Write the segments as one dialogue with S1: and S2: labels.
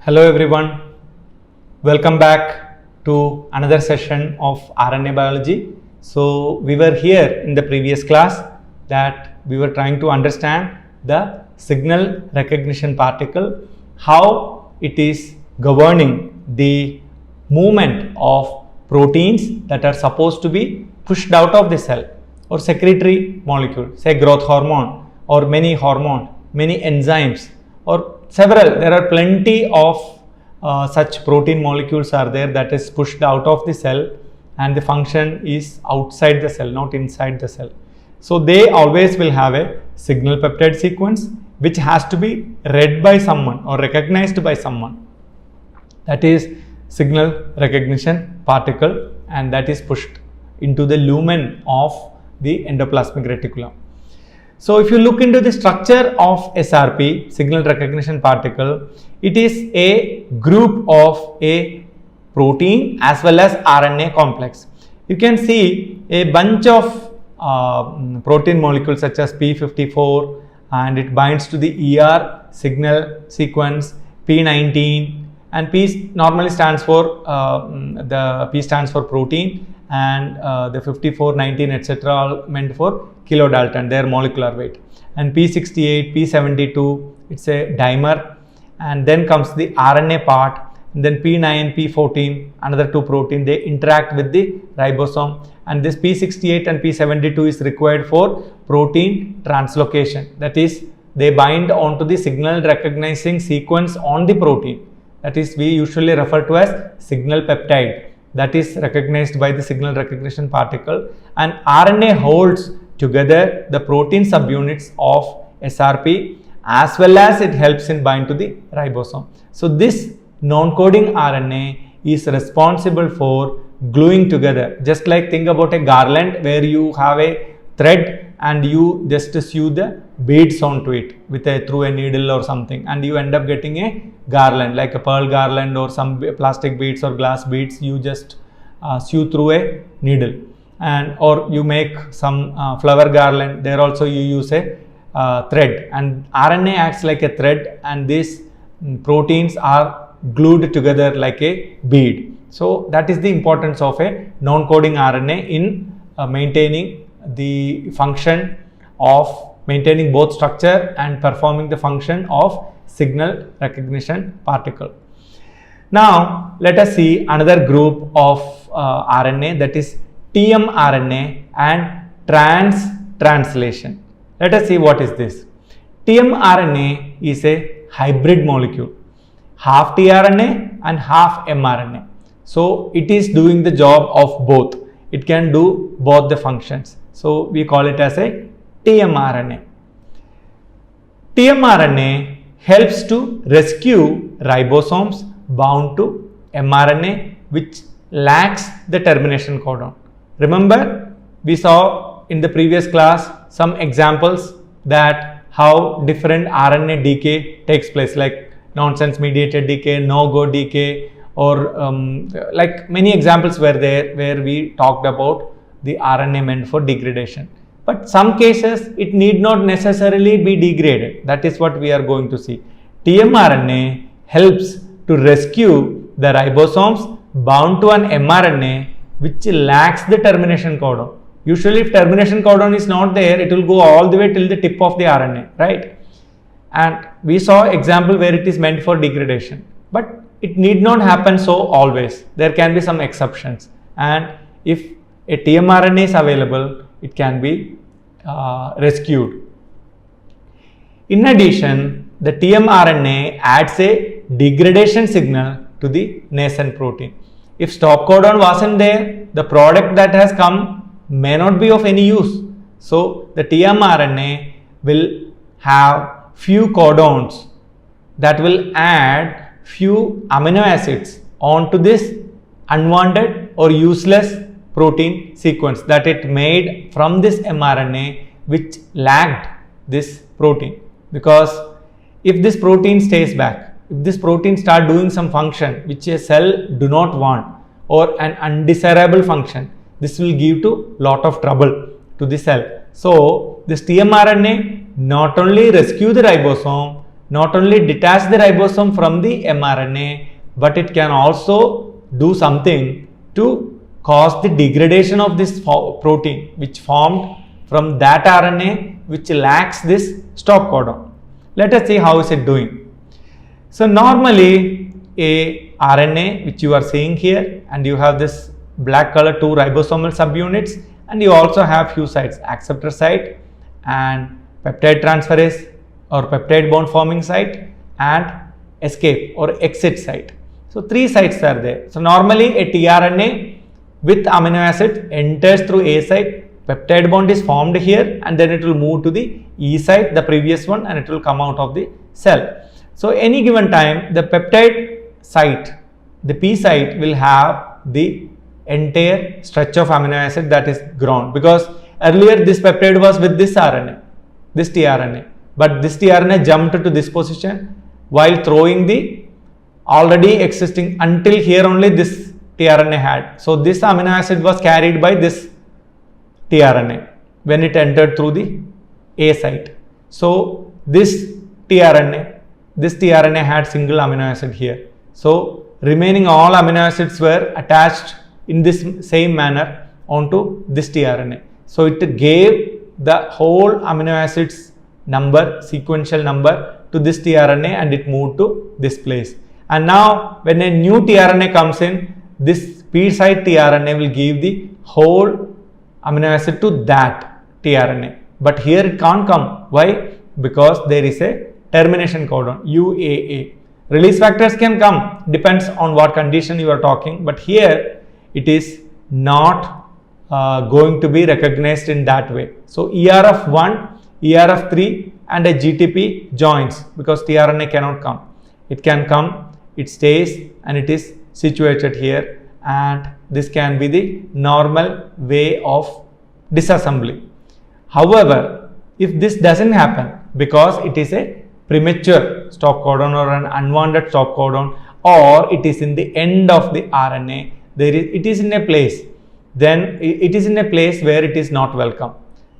S1: Hello everyone, welcome back to another session of RNA biology. So we were here in the previous class that we were trying to understand the signal recognition particle, how it is governing the movement of proteins that are supposed to be pushed out of the cell or secretory molecule, say growth hormone or many hormone, many enzymes or several. There are plenty of such protein molecules are there that is pushed out of the cell, and the function is outside the cell, not inside the cell. So they always will have a signal peptide sequence which has to be read by someone or recognized by someone. That is signal recognition particle, and that is pushed into the lumen of the endoplasmic reticulum. So if you look into the structure of SRP, signal recognition particle, it is a group of a protein as well as RNA complex. You can see a bunch of protein molecules such as P54, and it binds to the ER signal sequence, P19, and P normally stands for the P stands for protein, and the 54, 19, etc. all meant for kilodalton, their molecular weight, and P68, P72, it's a dimer, and then comes the RNA part, and then P9, P14, another two protein, they interact with the ribosome, and this P68 and P72 is required for protein translocation, that is they bind onto the signal recognizing sequence on the protein, that is we usually refer to as signal peptide, that is recognized by the signal recognition particle, and RNA holds together the protein subunits of SRP as well as it helps in bind to the ribosome. So this non-coding RNA is responsible for gluing together, just like think about a garland where you have a thread and you just sew the beads onto it with through a needle or something, and you end up getting a garland like a pearl garland or some plastic beads or glass beads. You just sew through a needle, and or you make some flower garland, there also you use a thread, and RNA acts like a thread, and these proteins are glued together like a bead. So that is the importance of a non-coding RNA in maintaining the function of maintaining both structure and performing the function of signal recognition particle. Now let us see another group of RNA, that is tmRNA and translation. Let us see what is this. tmRNA is a hybrid molecule, half tRNA and half mRNA. So it is doing the job of both. It can do both the functions. So we call it as a tmRNA. tmRNA helps to rescue ribosomes bound to mRNA which lacks the termination codon. Remember, we saw in the previous class some examples that how different RNA decay takes place, like nonsense mediated decay, no-go decay, or like many examples were there where we talked about the RNA meant for degradation. But some cases it need not necessarily be degraded. That is what we are going to see. tmRNA helps to rescue the ribosomes bound to an mRNA which lacks the termination codon. Usually if termination codon is not there, it will go all the way till the tip of the RNA, right? And we saw example where it is meant for degradation, but it need not happen so always. There can be some exceptions, and if a tmRNA is available, it can be rescued. In addition, the tmRNA adds a degradation signal to the nascent protein. If stop codon wasn't there, the product that has come may not be of any use. So the tmRNA will have few codons that will add few amino acids onto this unwanted or useless protein sequence that it made from this mRNA which lacked this protein. Because if this protein stays back, if this protein start doing some function which a cell do not want or an undesirable function, this will give to lot of trouble to the cell. So this tmRNA not only rescue the ribosome, not only detach the ribosome from the mRNA, but it can also do something to cause the degradation of this protein which formed from that RNA which lacks this stop codon. Let us see how is it doing. So normally a RNA which you are seeing here, and you have this black color 2 ribosomal subunits, and you also have few sites, acceptor site and peptide transferase or peptide bond forming site and escape or exit site. So 3 sites are there. So normally a tRNA with amino acid enters through A site, peptide bond is formed here, and then it will move to the E site, the previous one, and it will come out of the cell. So any given time the peptide site, the P site, will have the entire stretch of amino acid that is grown, because earlier this peptide was with this RNA, this tRNA, but this tRNA jumped to this position while throwing the already existing, until here only this tRNA had. So this amino acid was carried by this tRNA when it entered through the A site. So this tRNA had single amino acid here. So remaining all amino acids were attached in this same manner onto this tRNA. So it gave the whole amino acids number, sequential number, to this tRNA, and it moved to this place. And now when a new tRNA comes in, this P site tRNA will give the whole amino acid to that tRNA. But here it can't come. Why? Because there is a termination codon, UAA. Release factors can come, depends on what condition you are talking, but here it is not going to be recognized in that way. So ERF1, ERF3 and a GTP joins, because tRNA cannot come. It can come, it stays, and it is situated here, and this can be the normal way of disassembly. However, if this doesn't happen because it is a premature stop codon or an unwanted stop codon, or it is in the end of the RNA, it is in a place, then it is in a place where it is not welcome.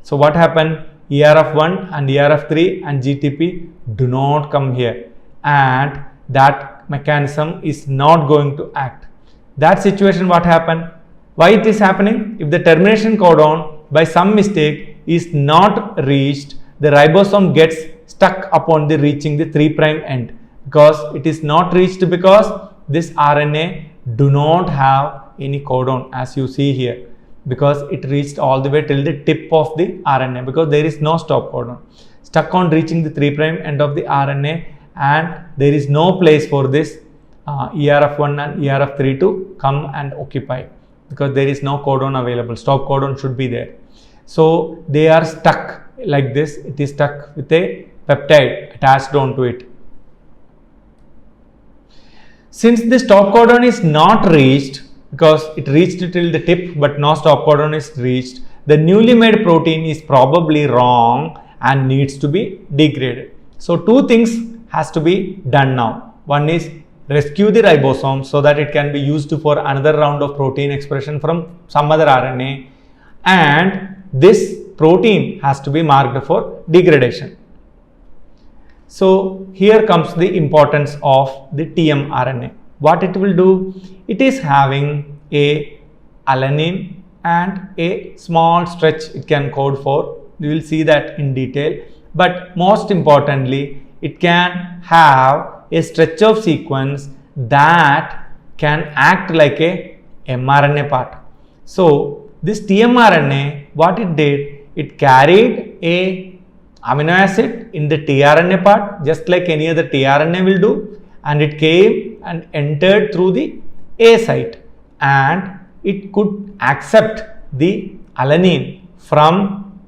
S1: So what happened? ERF1 and ERF3 and GTP do not come here, and that mechanism is not going to act. That situation, what happened? Why it is happening? If the termination codon by some mistake is not reached, the ribosome gets stuck upon the reaching the 3' end, because it is not reached because this RNA do not have any codon, as you see here, because it reached all the way till the tip of the RNA, because there is no stop codon, stuck on reaching the 3' end of the RNA, and there is no place for this ERF1 and ERF3 to come and occupy, because there is no codon available. Stop codon should be there. So they are stuck like this. It is stuck with a peptide attached onto it. Since the stop codon is not reached, because it reached till the tip but no stop codon is reached, the newly made protein is probably wrong and needs to be degraded. So two things has to be done now. One is rescue the ribosome so that it can be used for another round of protein expression from some other RNA, and this protein has to be marked for degradation. So here comes the importance of the tmRNA. What it will do? It is having a alanine and a small stretch it can code for. We will see that in detail. But most importantly, it can have a stretch of sequence that can act like a mRNA part. So this tmRNA, what it did, it carried a amino acid in the tRNA part, just like any other tRNA will do, and it came and entered through the A site, and it could accept the alanine from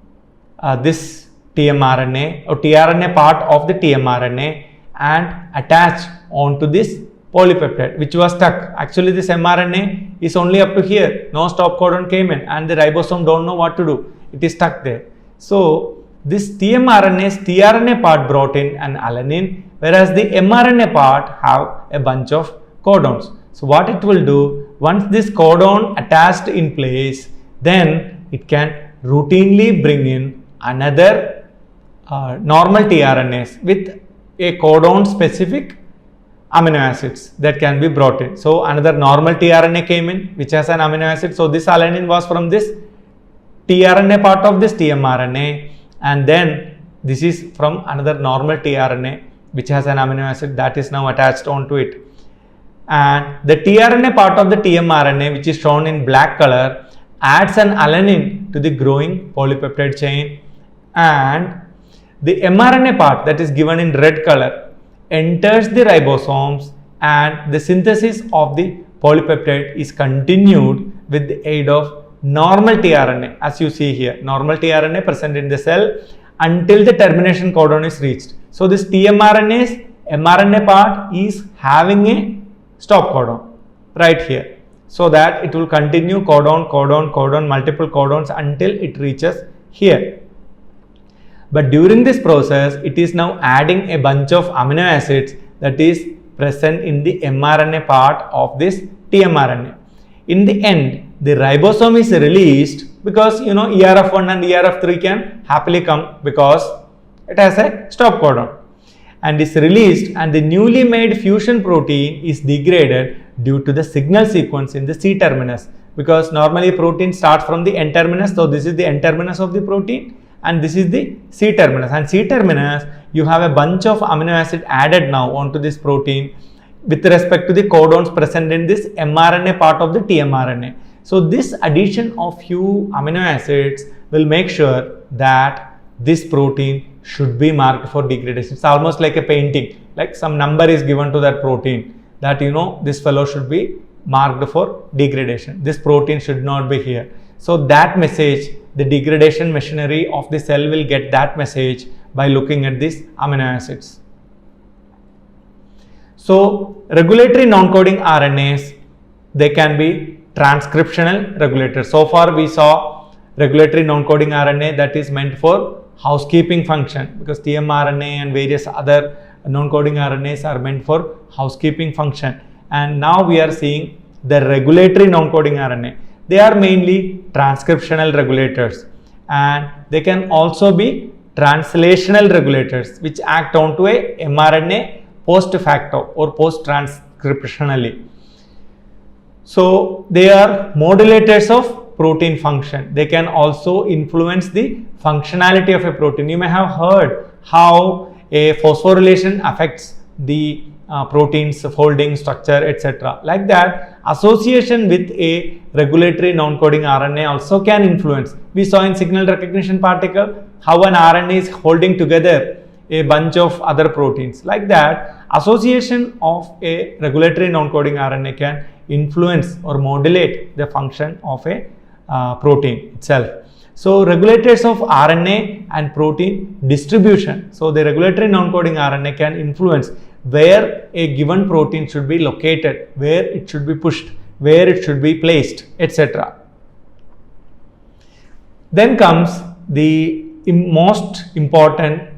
S1: this tmRNA or tRNA part of the tmRNA and attach onto this polypeptide which was stuck. Actually this mRNA is only up to here, no stop codon came in, and the ribosome don't know what to do, it is stuck there. So this tmRNA's tRNA part brought in an alanine, whereas the mRNA part have a bunch of codons. So what it will do, once this codon attached in place, then it can routinely bring in another normal tRNAs with a codon specific amino acids that can be brought in. So another normal tRNA came in which has an amino acid. So this alanine was from this tRNA part of this tmRNA, and then this is from another normal tRNA which has an amino acid that is now attached onto it. And the tRNA part of the tmRNA, which is shown in black color, adds an alanine to the growing polypeptide chain, and the mRNA part, that is given in red color, enters the ribosomes, and the synthesis of the polypeptide is continued with the aid of normal tRNA, as you see here, normal tRNA present in the cell until the termination codon is reached. So this tmRNA's mRNA part is having a stop codon right here, so that it will continue codon, codon, codon, multiple codons until it reaches here. But during this process, it is now adding a bunch of amino acids that is present in the mRNA part of this tmRNA. In the end, the ribosome is released because ERF1 and ERF3 can happily come because it has a stop codon, and is released, and the newly made fusion protein is degraded due to the signal sequence in the C terminus, because normally protein starts from the N terminus. So this is the N terminus of the protein, and this is the C terminus, and C terminus you have a bunch of amino acid added now onto this protein with respect to the codons present in this mRNA part of the tmRNA. So this addition of few amino acids will make sure that this protein should be marked for degradation. It's almost like a painting, like some number is given to that protein that this fellow should be marked for degradation. This protein should not be here. So that message, the degradation machinery of the cell will get that message by looking at these amino acids. So regulatory non-coding RNAs, they can be transcriptional regulators. So far we saw regulatory non-coding RNA that is meant for housekeeping function, because tmRNA and various other non-coding RNAs are meant for housekeeping function. And now we are seeing the regulatory non-coding RNA. They are mainly transcriptional regulators, and they can also be translational regulators which act onto a mRNA post facto or post transcriptionally. So they are modulators of protein function. They can also influence the functionality of a protein. You may have heard how a phosphorylation affects the protein's folding structure, etc. Like that, association with a regulatory non-coding RNA also can influence. We saw in signal recognition particle how an RNA is holding together a bunch of other proteins. Like that, association of a regulatory non-coding RNA can influence or modulate the function of a protein itself. So regulators of RNA and protein distribution. So the regulatory non-coding RNA can influence where a given protein should be located, where it should be pushed, where it should be placed, etc. Then comes the most important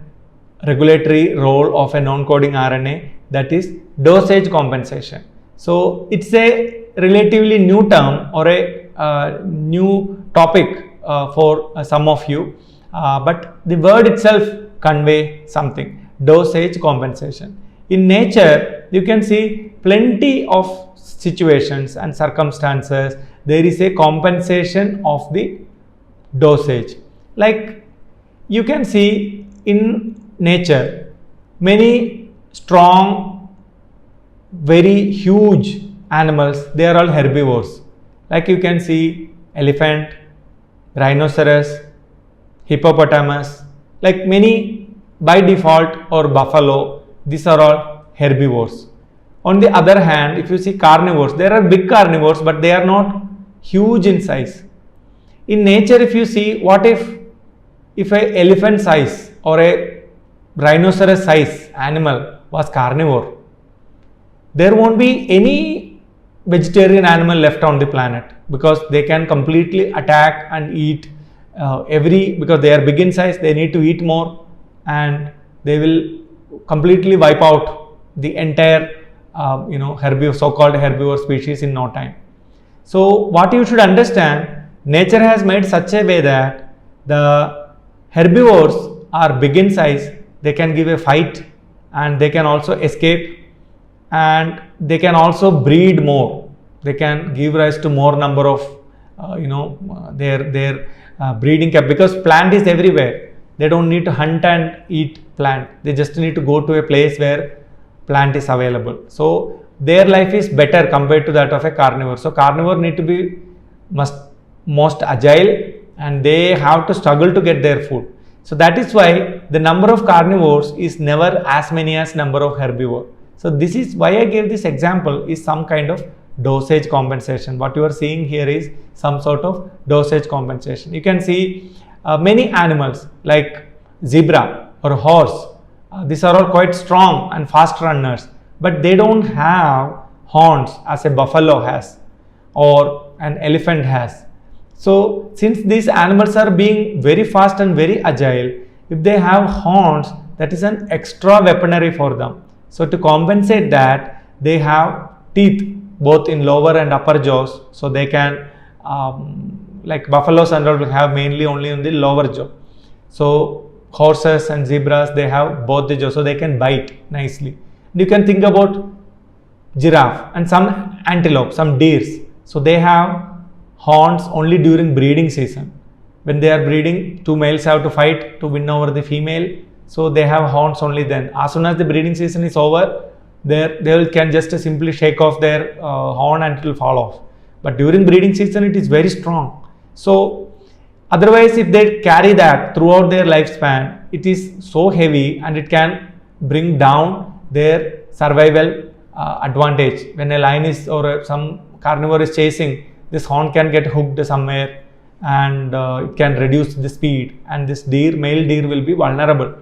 S1: regulatory role of a non-coding RNA, that is dosage compensation. So it's a relatively new term or a new topic for some of you, but the word itself conveys something: dosage compensation. In nature, you can see plenty of situations and circumstances there is a compensation of the dosage. Like you can see in nature, many strong, very huge animals, they are all herbivores. Like you can see elephant, rhinoceros, hippopotamus, like many by default, or buffalo, these are all herbivores. On the other hand, if you see carnivores, there are big carnivores, but they are not huge in size. In nature, if you see, what if a elephant size or a rhinoceros size animal was carnivore? There won't be any vegetarian animal left on the planet, because they can completely attack and eat because they are big in size, they need to eat more, and they will completely wipe out the entire herbivore, so-called herbivore species in no time. So what you should understand, nature has made such a way that the herbivores are big in size, they can give a fight and they can also escape, and they can also breed more. They can give rise to more number of their breeding cap, because plant is everywhere. They don't need to hunt and eat plant. They just need to go to a place where plant is available. So their life is better compared to that of a carnivore. So carnivore need to be most agile, and they have to struggle to get their food. So that is why the number of carnivores is never as many as number of herbivore. So this is why I gave this example, is some kind of dosage compensation. What you are seeing here is some sort of dosage compensation. You can see many animals like zebra or horse. These are all quite strong and fast runners, but they don't have horns as a buffalo has or an elephant has. So since these animals are being very fast and very agile, if they have horns, that is an extra weaponry for them. So to compensate that, they have teeth both in lower and upper jaws, so they can like buffaloes and all will have mainly only in the lower jaw. So horses and zebras, they have both the jaws, so they can bite nicely. You can think about giraffe and some antelope, some deers. So they have horns only during breeding season. When they are breeding, two males have to fight to win over the female. So they have horns only then. As soon as the breeding season is over, they can just simply shake off their horn and it will fall off. But during breeding season, it is very strong. So otherwise, if they carry that throughout their lifespan, it is so heavy and it can bring down their survival advantage. When a lion is or some carnivore is chasing, this horn can get hooked somewhere, and it can reduce the speed, and this male deer will be vulnerable.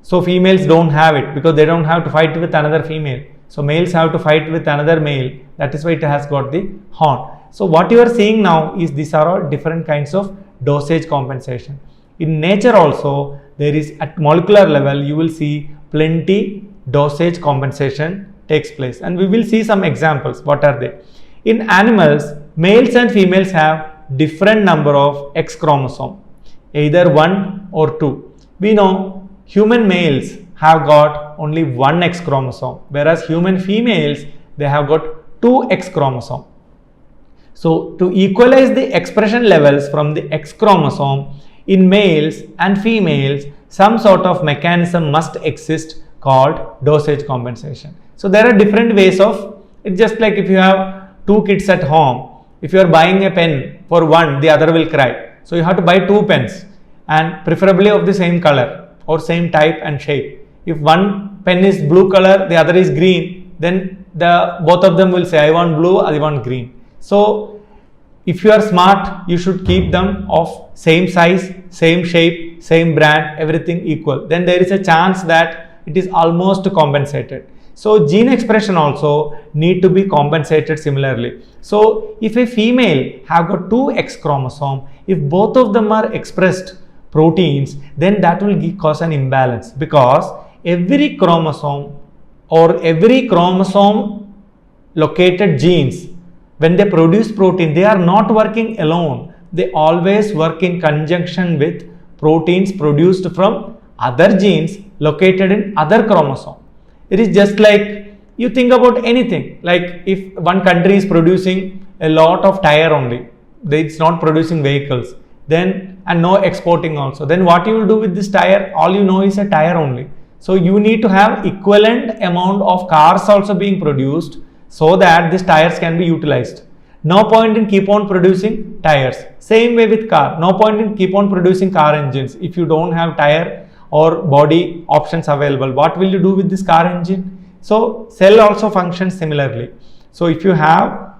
S1: So females don't have it because they don't have to fight with another female. So males have to fight with another male. That is why it has got the horn. So what you are seeing now is these are all different kinds of dosage compensation. In nature also, there is at molecular level, you will see plenty dosage compensation takes place, and we will see some examples. What are they? In animals, males and females have different number of X chromosome, either 1 or 2. We know human males have got only 1 X chromosome, whereas human females, they have got 2 X chromosome. So to equalize the expression levels from the X chromosome in males and females, some sort of mechanism must exist called dosage compensation. So there are different ways of it. Just like if you have 2 kids at home, if you are buying a pen for one, the other will cry. So you have to buy 2 pens, and preferably of the same color or same type and shape. If one pen is blue color, the other is green, then both of them will say, I want blue, I want green. So if you are smart, you should keep them of same size, same shape, same brand, everything equal. Then there is a chance that it is almost compensated. So gene expression also need to be compensated similarly. So if a female have got 2 X chromosome, if both of them are expressed proteins, then that will cause an imbalance, because every chromosome or every chromosome located genes, when they produce protein, they are not working alone. They always work in conjunction with proteins produced from other genes located in other chromosome. It is just like you think about anything, like if one country is producing a lot of tire only, it's not producing vehicles, then and no exporting also, then what you will do with this tire? All you know is a tire only. So you need to have equivalent amount of cars also being produced so that these tires can be utilized. No point in keep on producing tires. Same way with car. No point in keep on producing car engines if you don't have tire or body options available. What will you do with this car engine? So cell also functions similarly. So if you have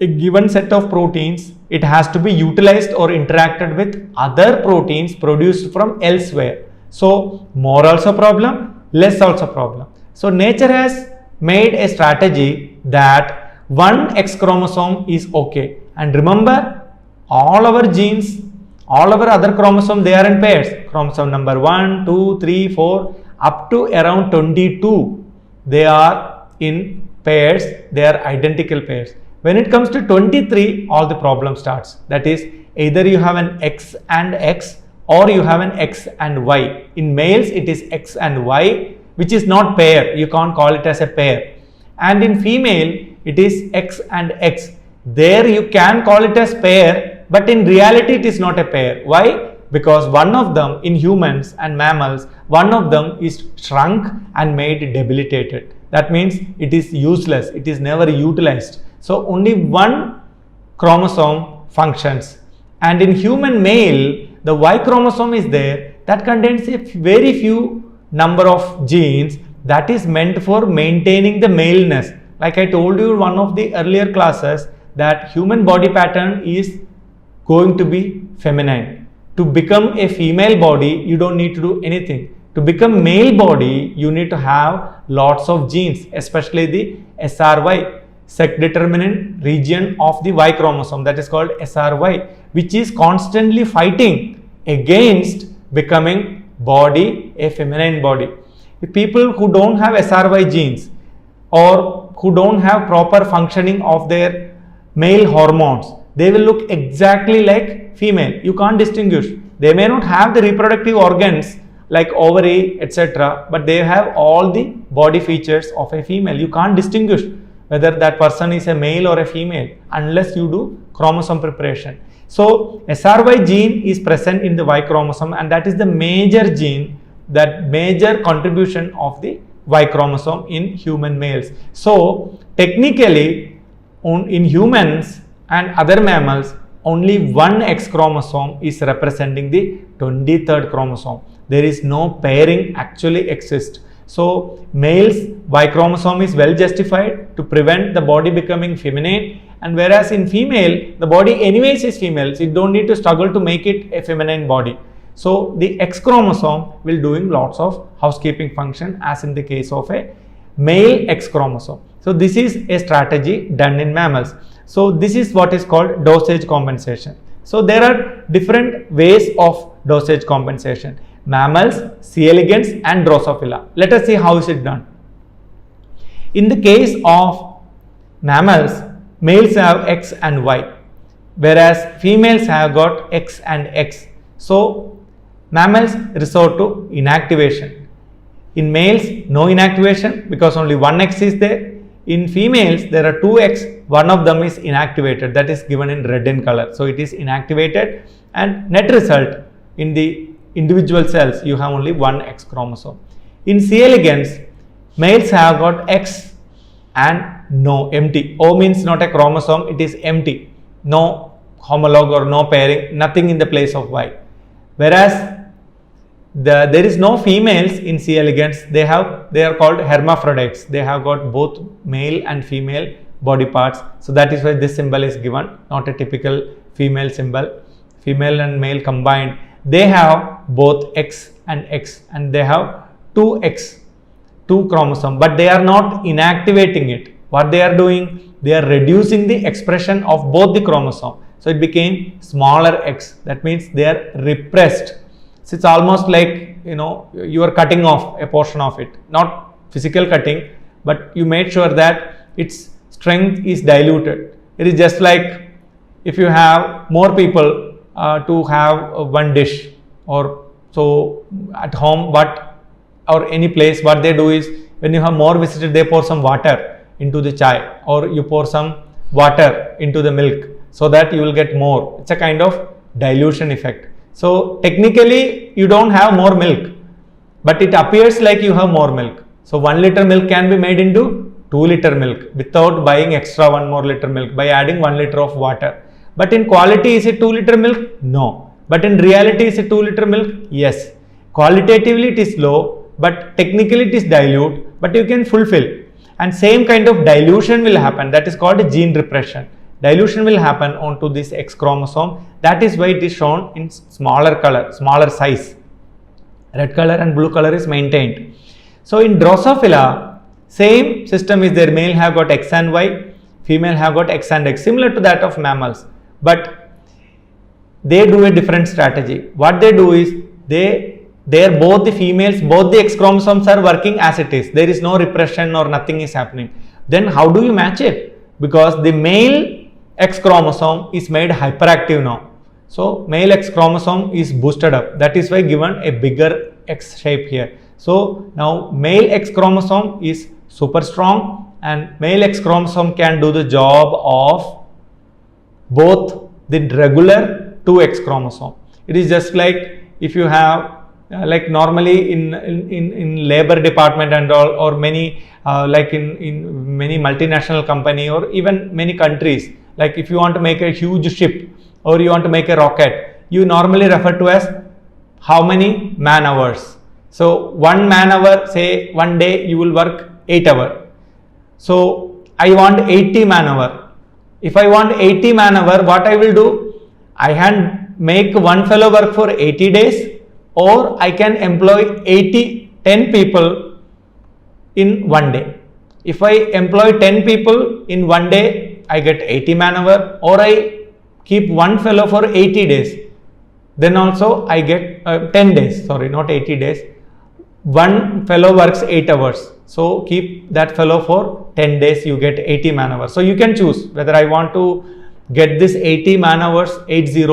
S1: a given set of proteins, it has to be utilized or interacted with other proteins produced from elsewhere. So more also problem, less also problem. So nature has made a strategy that 1 X chromosome is okay. And remember, all our genes, all our other chromosomes, they are in pairs. Chromosome number 1, 2, 3, 4, up to around 22, they are in pairs, they are identical pairs. When it comes to 23, all the problem starts. That is, either you have an X and X or you have an X and Y. In males, it is X and Y. which is not pair. You can't call it as a pair. And in female, it is X and X. There you can call it as pair, but in reality it is not a pair. Why? Because one of them in humans and mammals, one of them is shrunk and made debilitated. That means it is useless. It is never utilized. So only one chromosome functions. And in human male, the Y chromosome is there that contains a very few number of genes that is meant for maintaining the maleness. Like I told you in one of the earlier classes, that human body pattern is going to be feminine. To become a female body, you don't need to do anything. To become male body, you need to have lots of genes, especially the SRY, sex determinant region of the Y chromosome, that is called SRY, which is constantly fighting against becoming body a feminine body. The people who don't have SRY genes or who don't have proper functioning of their male hormones, they will look exactly like female. You can't distinguish. They may not have the reproductive organs like ovary, etc., but they have all the body features of a female. You can't distinguish whether that person is a male or a female unless you do chromosome preparation. So SRY gene is present in the Y chromosome, and that is the major gene, that major contribution of the Y chromosome in human males. So technically in humans and other mammals, only one X chromosome is representing the 23rd chromosome. There is no pairing actually exists. So males Y chromosome is well justified to prevent the body becoming feminine, and whereas in female, the body anyways is female, so you don't need to struggle to make it a feminine body. So the X chromosome will doing lots of housekeeping function as in the case of a male X chromosome. So this is a strategy done in mammals. So this is what is called dosage compensation. So there are different ways of dosage compensation. Mammals, C. elegans and Drosophila. Let us see how is it done. In the case of mammals, males have X and Y, whereas females have got X and X. So mammals resort to inactivation. In males, no inactivation because only one X is there. In females, there are two X, one of them is inactivated, that is given in red in color. So it is inactivated, and net result in the individual cells, you have only one X chromosome. In C. elegans, males have got X and no, empty. O means not a chromosome, it is empty. No homologue or no pairing, nothing in the place of Y. Whereas there is no females in C. elegans, they are called hermaphrodites. They have got both male and female body parts. So that is why this symbol is given, not a typical female symbol. Female and male combined, they have both X and X, and they have two X, two chromosome, but they are not inactivating it. What they are doing, they are reducing the expression of both the chromosome. So it became smaller X. That means they are repressed. So it's almost like, you are cutting off a portion of it, not physical cutting, but you made sure that its strength is diluted. It is just like if you have more people to have one dish, or so at home, or any place, what they do is when you have more visitors, they pour some water into the chai, or you pour some water into the milk so that you will get more. It's a kind of dilution effect. So technically you don't have more milk, but it appears like you have more milk. So 1 liter milk can be made into 2 liter milk without buying extra 1 more liter milk by adding 1 liter of water. But in quality, is it 2 liter milk? No. But in reality, is it 2 liter milk? Yes. Qualitatively it is low, but technically it is dilute, but you can fulfill. And same kind of dilution will happen, that is called gene repression. Dilution will happen onto this X chromosome. That is why it is shown in smaller color, smaller size. Red color and blue color is maintained. So in Drosophila, same system is there. Male have got X and Y, female have got X and X, similar to that of mammals. But they do a different strategy. What they do is, both the females, both the X chromosomes are working as it is. There is no repression or nothing is happening. Then how do you match it? Because the male X chromosome is made hyperactive now. So male X chromosome is boosted up. That is why given a bigger X shape here. So now male X chromosome is super strong, and male X chromosome can do the job of both the regular 2X chromosome. It is just like if you have like normally in labor department and all, or many like in many multinational company or even many countries, like if you want to make a huge ship or you want to make a rocket, you normally refer to as how many man hours. So 1 man hour, say one day you will work 8 hours. So I want 80 man hour. If I want 80 man hour, what I will do? I can make one fellow work for 80 days, or I can employ 10 people in one day. If I employ 10 people in one day, I get 80 man hour, or I keep one fellow for 80 days, then also I get 10 days, sorry, not 80 days. One fellow works 8 hours, so keep that fellow for 10 days, you get 80 man hours. So you can choose whether I want to get this 80 man hours, 80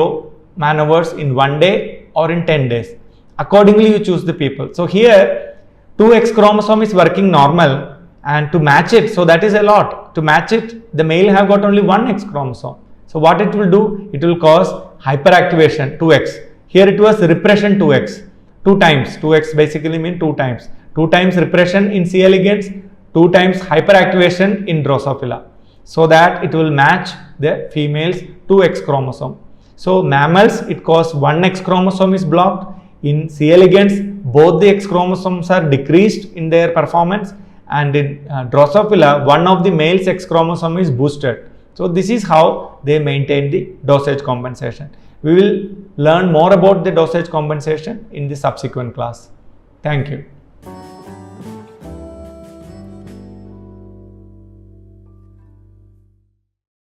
S1: man hours in one day or in 10 days. Accordingly you choose the people. So here 2X chromosome is working normal, and to match it, so that is a lot. To match it, the male have got only one X chromosome. So what it will do? It will cause hyperactivation 2X. Here it was repression 2X. 2 times. 2X basically mean 2 times. 2 times repression in C. elegans, 2 times hyperactivation in Drosophila. So that it will match the female's 2X chromosome. So mammals, it causes 1 X chromosome is blocked. In C. elegans, both the X chromosomes are decreased in their performance, and in Drosophila, one of the male's X chromosome is boosted. So this is how they maintain the dosage compensation. We will learn more about the dosage compensation in the subsequent class. Thank you.